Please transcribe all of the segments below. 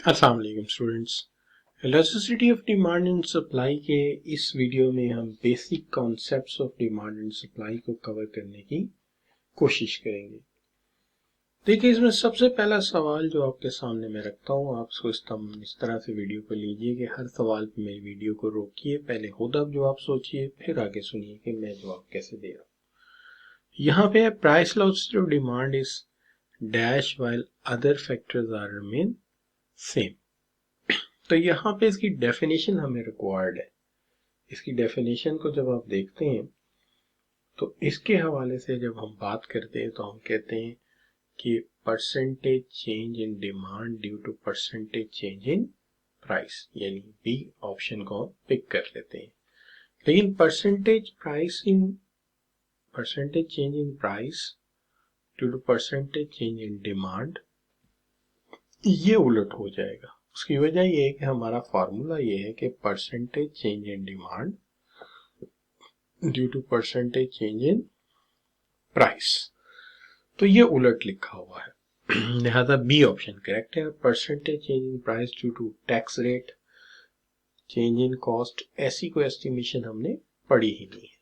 अस्सलाम वालेकुम students, elasticity of demand and supply के इस वीडियो में हम basic concepts of demand and supply को कवर करने की कोशिश करेंगे। देखिए, इसमें सबसे पहला सवाल जो आपके सामने मैं रखता हूँ, आप इसको इस तरह से वीडियो को लीजिए कि हर सवाल पे मेरी वीडियो को रोकिए, पहले खुद आप जवाब सोचिए, फिर आगे सुनिए कि मैं जवाब कैसे दे रहा हूँ। यहाँ पे price elasticity of demand is dash while other factors are remain same. तो यहाँ पे इसकी डेफिनेशन हमें रिक्वायर्ड है। इसकी डेफिनेशन को जब आप देखते हैं तो इसके हवाले से जब हम बात करते हैं तो हम कहते हैं कि percentage change in demand due to percentage change in price, यानी बी ऑप्शन को हम पिक कर लेते हैं। लेकिन percentage change in price due to percentage change in demand, ये उलट हो जाएगा। उसकी वजह ये है कि हमारा फार्मूला ये है कि percentage change in demand due to percentage change in price, तो ये उलट लिखा हुआ है। लिहाजा बी ऑप्शन करेक्ट है। Percentage change in price due to tax rate, change in cost, ऐसी कोई एस्टिमेशन हमने पढ़ी ही नहीं है,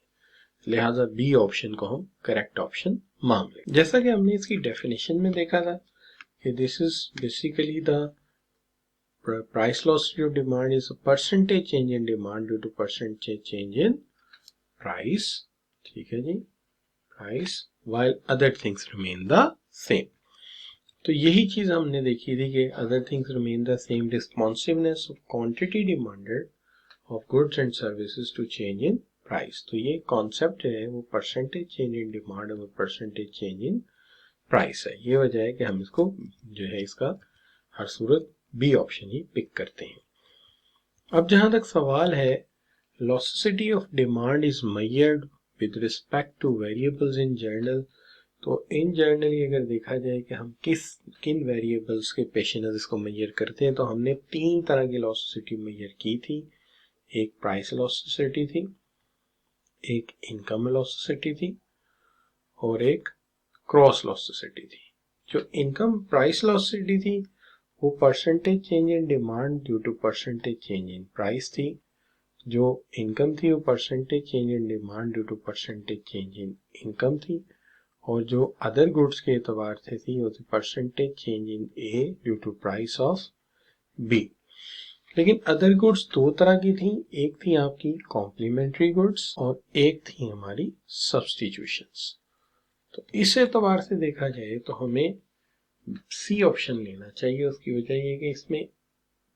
लिहाजा बी ऑप्शन को हम करेक्ट ऑप्शन मान लें। जैसा कि हमने इसकी डेफिनेशन में देखा था कि this is basically the price loss due to demand is a percentage change in demand due to percentage change in price, ठीक है जी, price while other things remain the same। तो यही चीज हमने देखी थी कि other things remain the same, responsiveness of quantity demanded of goods and services to change in price। तो ये कॉन्सेप्ट है वो percentage change in demand और percentage change in price है। ये वजह है कि हम इसको जो है इसका हर सूरत बी ऑप्शन ही पिक करते हैं। अब जहां तक सवाल है velocity of demand is measured with respect to variables in journal, तो इन जर्नली अगर देखा जाए कि हम किन वेरिएबल्स के पेश नज़र इसको मेजर करते हैं, तो हमने तीन तरह की velocity मेजर की थी। एक प्राइस velocity थी, एक इनकम velocity थी और एक क्रॉस velocity थी। जो इनकम प्राइस velocity थी वो percentage change in demand due to percentage change in price थी। जो इनकम थी वो percentage change in demand due to percentage change in income थी। और जो अदर गुड्स के एतबार से थी वो थी percentage change in A due to price of B. लेकिन अदर गुड्स दो तरह की थी, एक थी आपकी कॉम्प्लीमेंट्री गुड्स और एक थी हमारी सब्स्टिट्यूशंस। तो इस एतबार से देखा जाए तो हमें सी ऑप्शन लेना चाहिए। उसकी वजह यह कि इसमें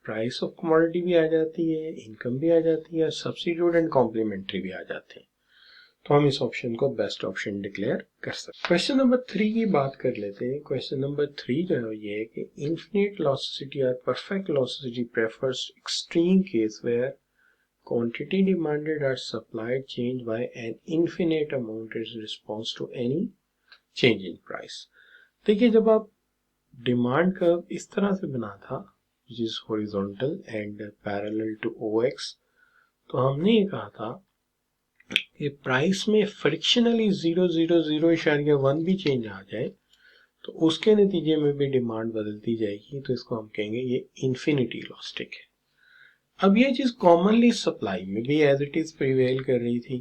प्राइस ऑफ कमोडिटी भी आ जाती है, इनकम भी आ जाती है, सब्स्टिट्यूट एंड कॉम्प्लीमेंट्री भी आ जाते हैं। तो हम इस ऑप्शन को बेस्ट ऑप्शन डिक्लेयर कर सकते हैं। क्वेश्चन नंबर 3 की बात कर लेते हैं। क्वेश्चन नंबर 3 जो है ये है कि इनफिनिट वेलोसिटी और perfect velocity prefers extreme case where quantity demanded or supplied change by an infinite amount in response to any change in price। देखिए, जब आप डिमांड कर्व इस तरह से बना था which is horizontal and parallel to OX, तो हमने ये कहा था कि प्राइस में फ्रिक्शनली 0.001 भी चेंज आ जाए तो उसके नतीजे में भी डिमांड बदलती जाएगी, तो इसको हम कहेंगे ये इन्फिनिटी इलास्टिक है। अब ये चीज कॉमनली सप्लाई में भी एज इट इज प्रिवेल कर रही थी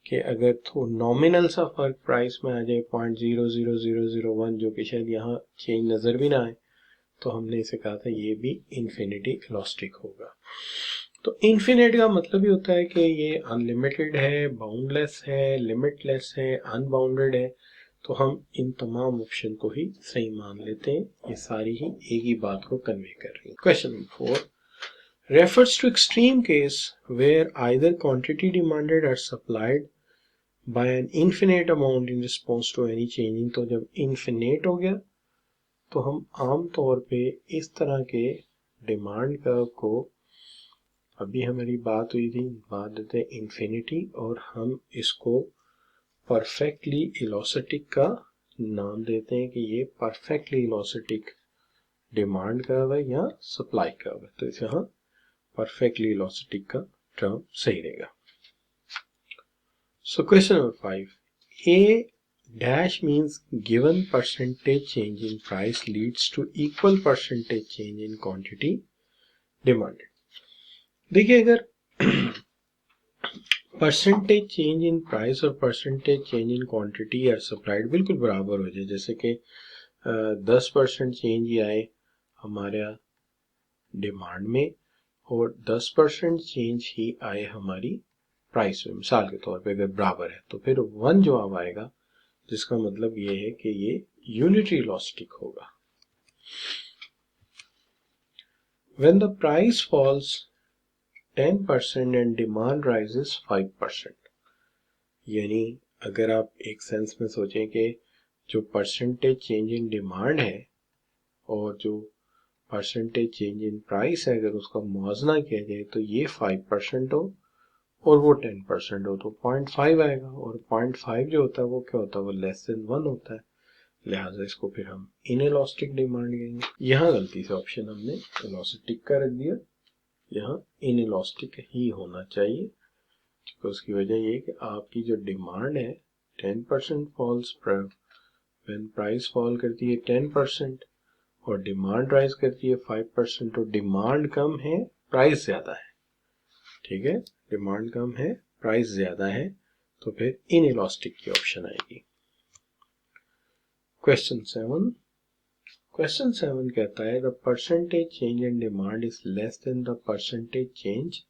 कि अगर तो नॉमिनल सा फर्क प्राइस में आ जाए 0.00001, जो कि शायद यहाँ चेंज नजर भी ना आए, तो हमने इसे कहा था ये भी इन्फिनिटी इलास्टिक होगा। तो इन्फिनिट का मतलब ही होता है कि ये अनलिमिटेड है, बाउंडलेस है, लिमिटलेस है, अनबाउंडेड है। तो हम इन तमाम ऑप्शन को ही सही मान लेते हैं, ये सारी ही एक ही बात को कन्वे कर रही है। Question number 4 refers to extreme case where either quantity demanded or supplied by an infinite amount in response to any changing। तो जब infinite हो गया तो हम आम तौर पे इस तरह के डिमांड कर्व को, अभी हमारी बात हुई थी, बात देते हैं इन्फिनिटी, और हम इसको परफेक्टली इलास्टिक का नाम देते हैं कि ये परफेक्टली इलास्टिक डिमांड कर्व है या सप्लाई कर्व है। तो इसे यहाँ परफेक्टली इलास्टिक का टर्म सही रहेगा। So question number 5, A dash means given percentage change in price leads to equal percentage change in quantity demanded. देखिए अगर परसेंटेज चेंज इन प्राइस और परसेंटेज चेंज इन क्वांटिटी या सप्लाइड बिल्कुल बराबर हो जाए, जैसे कि 10% चेंज ही आए हमारा डिमांड में और 10% चेंज ही आए हमारी प्राइस में, मिसाल के तौर पे अगर बराबर है तो फिर 1 जवाब आएगा, जिसका मतलब ये है कि ये यूनिटरी लॉस्टिक होगा। When the price falls 10% and demand rises 5%, यानी अगर आप एक सेंस में सोचें कि जो परसेंटेज चेंज इन डिमांड है और जो परसेंटेज चेंज इन प्राइस है, अगर उसका मुआवजा किया जाए तो ये 5% हो और वो 10% हो तो 0.5 आएगा, और 0.5 जो होता है वो क्या होता है, वो लेस देन 1 होता है, लिहाजा इसको फिर हम इनइलास्टिक डिमांड कहेंगे। यहाँ गलती से ऑप्शन हमने इलास्टिक का रख दिया, यहाँ इनइलास्टिक ही होना चाहिए। तो उसकी वजह ये कि आपकी जो डिमांड है 10% फॉल्स व्हेन प्राइस फॉल करती है 10% और डिमांड राइज करती है 5%, तो डिमांड कम है प्राइस ज्यादा है, ठीक है, डिमांड कम है प्राइस ज्यादा है, तो फिर इनइलास्टिक की ऑप्शन आएगी। क्वेश्चन 7 कहता है the percentage change in demand is less than the percentage change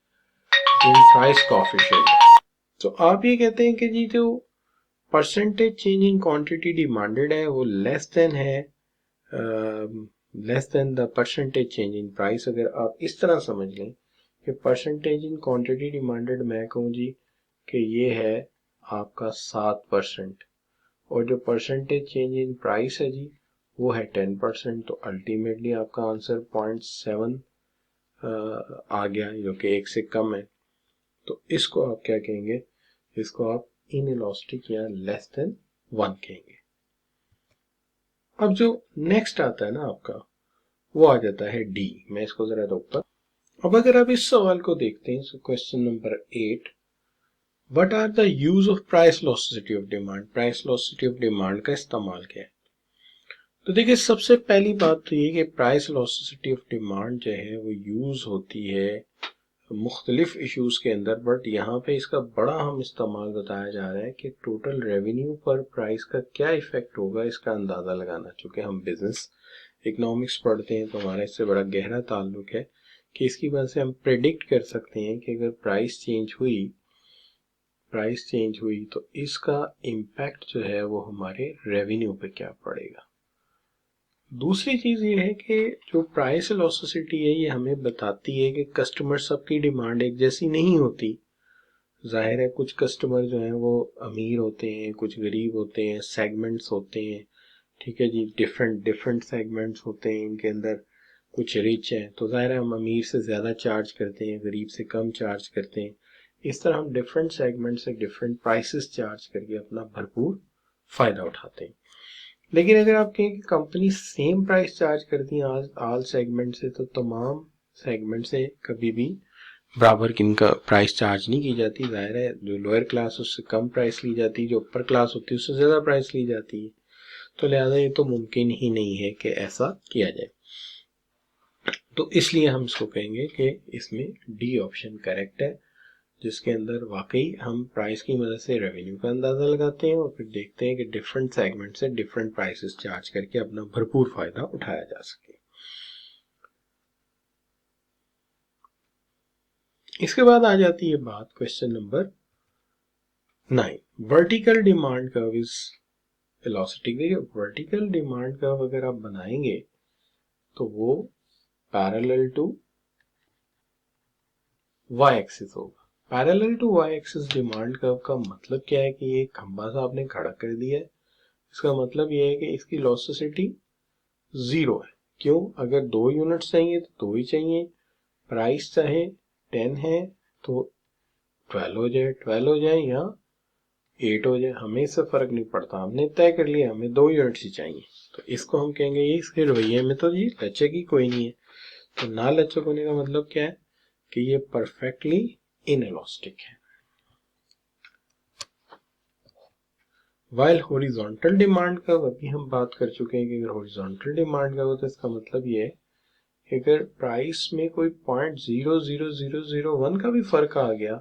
in price coefficient. तो आप ये कहते हैं कि जी जो percentage change in quantity demanded है वो लेस देन है less than the percentage change in price. अगर आप इस तरह समझ लें कि परसेंटेज इन क्वांटिटी डिमांडेड मैं कहूँ जी कि ये है आपका 7% और जो परसेंटेज चेंज इन प्राइस है जी वो है 10%, तो अल्टीमेटली आपका आंसर 0.7 आ गया जो कि 1 से कम है। तो इसको आप क्या कहेंगे, इसको आप इनइलास्टिक या लेस देन 1 कहेंगे। अब जो नेक्स्ट आता है ना आपका वो आ जाता है डी। मैं इसको जरा रोकता। अब अगर आप इस सवाल को देखते हैं, question number 8, what are the use of price elasticity of demand. Price elasticity of demand का इस्तेमाल क्या है। तो देखिए सबसे पहली बात तो ये कि प्राइस इलास्टिसिटी ऑफ डिमांड जो है वो यूज होती है मुख्तलिफ इश्यूज के अंदर, बट यहाँ पे इसका बड़ा हम इस्तेमाल बताया जा रहा है कि टोटल रेवेन्यू पर प्राइस का क्या इफेक्ट होगा इसका अंदाज़ा लगाना। चूँकि हम बिजनेस इकोनॉमिक्स पढ़ते हैं तो हमारा इससे बड़ा गहरा ताल्लुक है कि इसकी वजह से हम प्रेडिक्ट कर सकते हैं कि अगर प्राइस चेंज हुई तो इसका इम्पैक्ट जो है वो हमारे रेवेन्यू पे क्या पड़ेगा। दूसरी चीज़ ये है कि जो प्राइस इलास्टिसिटी है ये हमें बताती है कि कस्टमर सबकी डिमांड एक जैसी नहीं होती। जाहिर है कुछ कस्टमर जो हैं वो अमीर होते हैं, कुछ गरीब होते हैं, सेगमेंट्स होते हैं, ठीक है जी, डिफरेंट सेगमेंट्स होते हैं, इनके अंदर कुछ रिच हैं तो जाहिर है हम अमीर से ज़्यादा चार्ज करते हैं, गरीब से कम चार्ज करते हैं। इस तरह हम डिफरेंट सेगमेंट से डिफरेंट प्राइसेस चार्ज करके अपना भरपूर फ़ायदा उठाते हैं। लेकिन अगर आप कहें कि कंपनी सेम प्राइस चार्ज करती है ऑल सेगमेंट से, तो तमाम सेगमेंट से कभी भी बराबर किनका प्राइस चार्ज नहीं की जाती। जाहिर है जो लोअर क्लास उससे कम प्राइस ली जाती है, जो अपर क्लास होती है उससे ज़्यादा प्राइस ली जाती है। तो लिहाजा ये तो मुमकिन ही नहीं है कि ऐसा किया जाए। तो इसलिए हम इसको कहेंगे कि इसमें डी ऑप्शन करेक्ट है, जिसके अंदर वाकई हम प्राइस की मदद से रेवेन्यू का अंदाजा लगाते हैं और फिर देखते हैं कि डिफरेंट सेगमेंट से डिफरेंट प्राइसेस चार्ज करके अपना भरपूर फायदा उठाया जा सके। इसके बाद आ जाती है बात question number 9, vertical demand curve is elastic. देखिए वर्टिकल डिमांड कर्व अगर आप बनाएंगे तो वो पैरेलल टू वाई एक्सिस होगा। Parallel to Y axis demand curve का मतलब क्या है कि ये खंबा सा आपने खड़ा कर दिया है, इसका मतलब ये है कि इसकी इलास्टिसिटी 0 है। क्यों, अगर 2 यूनिट्स चाहिए तो 2 ही चाहिए, प्राइस चाहे 10 है तो 12 हो जाए या 8 हो जाए, हमें इससे फर्क नहीं पड़ता, हमने तय कर लिया हमें 2 यूनिट्स ही चाहिए। तो इसको हम कहेंगे ये इसके रवैये में तो जी लचक ही कोई नहीं है। तो ना लचक होने का मतलब क्या है कि ये परफेक्टली इनइलास्टिक है। वाइल हॉरिजॉन्टल डिमांड का अभी हम बात कर चुके हैं कि अगर हॉरिजॉन्टल डिमांड का हो तो इसका मतलब ये है कि अगर प्राइस में कोई 0.00001 का भी फर्क आ गया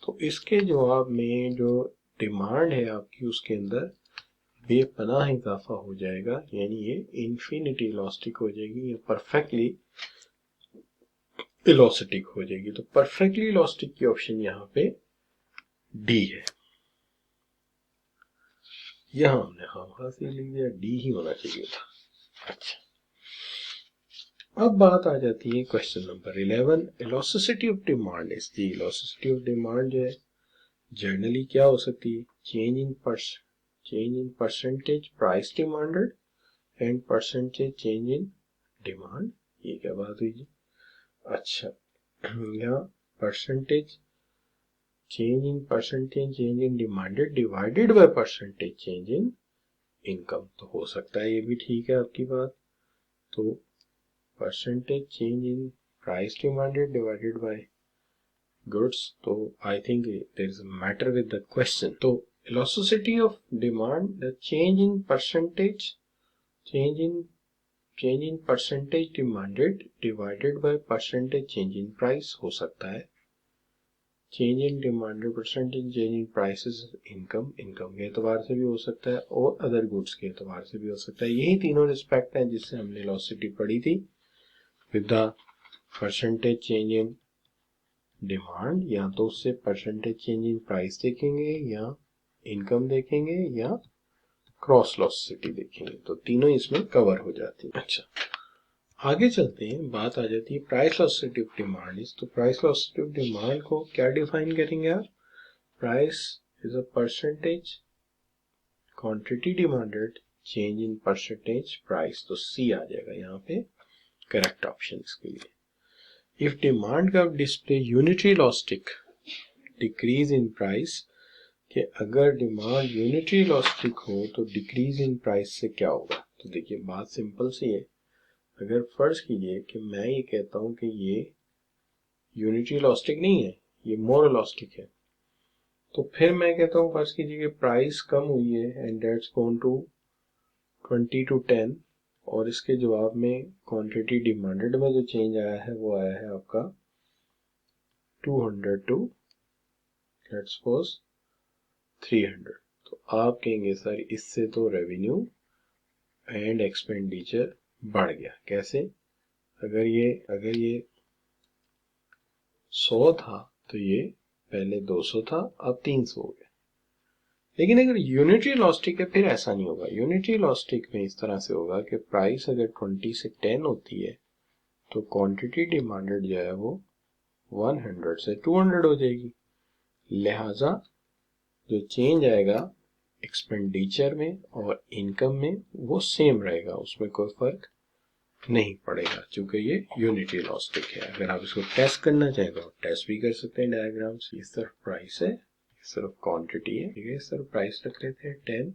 तो इसके जवाब में जो डिमांड है आपकी उसके अंदर बेपनाह इजाफा हो जाएगा, यानी ये इन्फिनिटी इलास्टिक हो जाएगी, ये परफेक्टली इलास्टिक हो जाएगी। तो परफेक्टली इलास्टिक की ऑप्शन यहाँ पे डी है। यहां हमने हाँ से लिख दिया, डी ही होना चाहिए था। अच्छा, अब बात आ जाती है question number 11, elasticity of demand. इसकी इलास्टिसिटी ऑफ डिमांड जो है जनरली क्या हो सकती है, change in percentage price demanded and percentage change in demand. ये क्या बात हुई जी? अच्छा, यहाँ percentage change in demanded divided by percentage change in income, तो हो सकता है ये भी ठीक है आपकी बात। तो percentage change in price demanded divided by goods, तो I think there is a matter with the question. तो elasticity of demand, the change in percentage demanded divided by percentage change in price हो सकता है। Change in demanded percentage change in prices income के एतबार से भी हो सकता है और अदर गुड्स के एतबार से भी हो सकता है। यही तीनों रिस्पेक्ट हैं जिससे हमने इलास्टिसिटी पढ़ी थी। With the percentage change in demand, या तो उससे परसेंटेज चेंज इन प्राइस देखेंगे या इनकम देखेंगे या क्रॉस इलास्टिसिटी देखेंगे, तो तीनों इसमें कवर हो जाती है। अच्छा, आगे चलते हैं, बात आ जाती है प्राइस इलास्टिसिटी ऑफ डिमांड। तो प्राइस इलास्टिसिटी ऑफ डिमांड को क्या डिफाइन करेंगे आप? Price is a percentage quantity demanded change in percentage price, तो सी आ जाएगा यहाँ पे करेक्ट ऑप्शन इसके लिए। इफ डिमांड का display unitary elastic decrease in price, कि अगर डिमांड यूनिटरी इलास्टिक हो तो डिक्रीज इन प्राइस से क्या होगा? तो देखिए बात सिंपल सी है। अगर फर्ज कीजिए कि मैं ये कहता हूं कि ये यूनिटरी इलास्टिक नहीं है, ये मोर इलास्टिक है, तो फिर मैं कहता हूँ फर्ज कीजिए कि प्राइस कम हुई है and that's gone to 20 to 10, और इसके जवाब में क्वांटिटी डिमांडेड में जो चेंज आया है वो आया है आपका 200 to लेट्स सपोज 300। तो आप कहेंगे सर इससे तो रेवेन्यू एंड एक्सपेंडिचर बढ़ गया। कैसे? अगर ये 100 था तो ये पहले 200 था, अब 300 हो गया। लेकिन अगर यूनिटरी इलास्टिक है फिर ऐसा नहीं होगा। यूनिटरी इलास्टिक में इस तरह से होगा कि प्राइस अगर 20 से 10 होती है तो क्वांटिटी डिमांडेड जो है वो 100 से 200 हो जाएगी। लिहाजा जो चेंज आएगा एक्सपेंडिचर में और इनकम में वो सेम रहेगा, उसमें कोई फर्क नहीं पड़ेगा, क्योंकि ये यूनिटरी इलास्टिक है। अगर आप इसको टेस्ट करना चाहें तो टेस्ट भी कर सकते हैं डायग्राम से। इस तरफ प्राइस है, इस तरफ क्वांटिटी है, ठीक है। इस तरफ प्राइस रख लेते हैं 10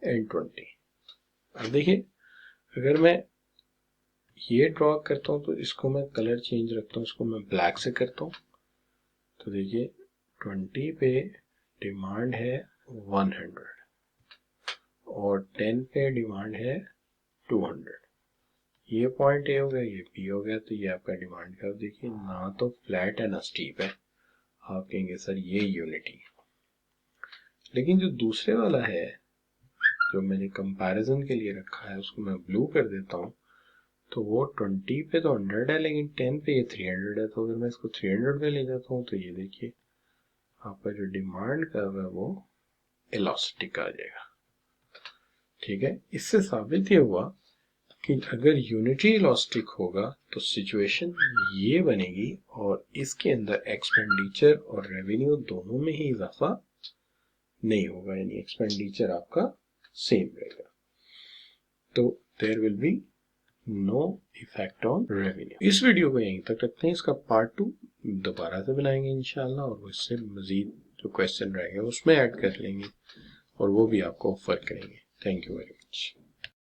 एंड 20। अब देखिए अगर मैं ये ड्रॉ करता हूँ तो इसको मैं कलर चेंज रखता हूँ, इसको मैं ब्लैक से करता हूँ। तो देखिए 20 पे डिमांड है 100 और 10 पे डिमांड है 200। ये पॉइंट ए हो गया, ये बी हो गया, तो ये आपका डिमांड कर्व देखिए ना तो फ्लैट है ना स्टीप है। आप कहेंगे सर ये यूनिटी। लेकिन जो दूसरे वाला है जो मैंने कंपैरिजन के लिए रखा है उसको मैं ब्लू कर देता हूँ, तो वो 20 पे तो 100 है लेकिन 10 पे ये 300 है। तो अगर मैं इसको 300 पे ले जाता हूँ तो ये देखिए आपका जो डिमांड कर्व है वो इलास्टिक आ जाएगा, ठीक है। इससे साबित ये हुआ कि अगर यूनिटरी इलास्टिक होगा तो सिचुएशन ये बनेगी और इसके अंदर एक्सपेंडिचर और रेवेन्यू दोनों में ही इजाफा नहीं होगा, यानी एक्सपेंडिचर आपका सेम रहेगा। तो there will be no effect on revenue. इस वीडियो को यहीं तक रखते हैं, इसका पार्ट 2 दोबारा से बनाएंगे इंशाल्लाह, और उससे मजीद जो क्वेश्चन रहेंगे उसमें ऐड कर लेंगे और वो भी आपको ऑफर करेंगे। Thank you very much.